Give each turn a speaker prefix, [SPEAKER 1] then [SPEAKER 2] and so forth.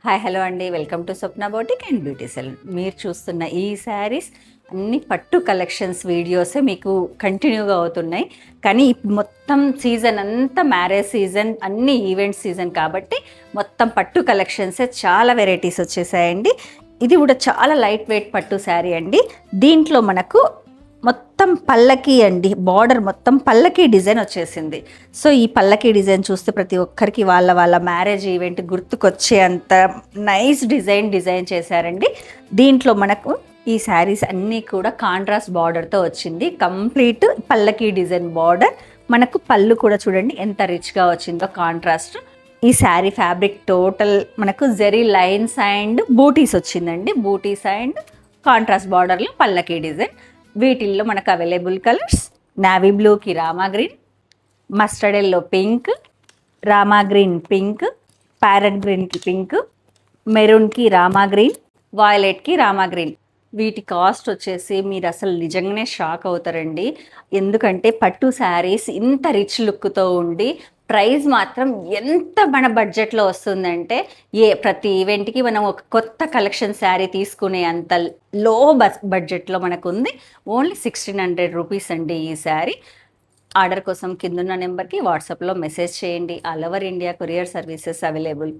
[SPEAKER 1] Hi hello అండి, welcome to Swapna boutique and beauty salon. మీరు చూస్తున్న ఈ శారీస్ అన్ని పట్టు కలెక్షన్స్ వీడియోసే మీకు కంటిన్యూగా అవుతున్నాయి. కానీ మొత్తం సీజన్ అంతా మ్యారేజ్ సీజన్, అన్ని ఈవెంట్ సీజన్ కాబట్టి మొత్తం పట్టు కలెక్షన్సే చాలా వెరైటీస్ వచ్చేసాయండి. ఇది కూడా చాలా లైట్ వెయిట్ పట్టు శారీ అండి. దీంట్లో మనకు మొత్తం పల్లకి అండి, బార్డర్ మొత్తం పల్లకి డిజైన్ వచ్చేసింది. సో ఈ పల్లకి డిజైన్ చూస్తే ప్రతి ఒక్కరికి వాళ్ళ వాళ్ళ మ్యారేజ్ ఈవెంట్ గుర్తుకొచ్చే అంత నైస్ డిజైన్ చేశారండి. దీంట్లో మనకు ఈ శారీస్ అన్నీ కూడా కాంట్రాస్ట్ బార్డర్తో వచ్చింది. కంప్లీట్ పల్లకి డిజైన్ బార్డర్. మనకు పళ్ళు కూడా చూడండి ఎంత రిచ్గా వచ్చిందో కాంట్రాస్ట్. ఈ శారీ ఫ్యాబ్రిక్ టోటల్ మనకు జెరీ లైన్స్ అండ్ బూటీస్ వచ్చిందండి. బూటీస్ అండ్ కాంట్రాస్ట్ బార్డర్లో పల్లకి డిజైన్. వీటిల్లో మనకు అవైలబుల్ కలర్స్ నావీ బ్లూకి Rama green, mustard yellow pink, Rama green pink, parrot గ్రీన్కి పింక్, మెరూన్కి రామా గ్రీన్, వాయిలెట్కి రామా గ్రీన్. వీటి కాస్ట్ వచ్చేసి మీరు అసలు నిజంగానే షాక్ అవుతారండి. ఎందుకంటే పట్టు శారీస్ ఇంత రిచ్ లుక్తో ఉండి ప్రైస్ మాత్రం ఎంత మన బడ్జెట్లో వస్తుందంటే ప్రతి ఈవెంట్కి మనం ఒక కొత్త కలెక్షన్ శారీ తీసుకునే అంత లో బడ్జెట్లో మనకు ఉంది. ఓన్లీ 1600 రూపీస్ అండి ఈ శారీ. ఆర్డర్ కోసం కిందున్న నెంబర్కి వాట్సాప్లో మెసేజ్ చేయండి. All over India courier services available.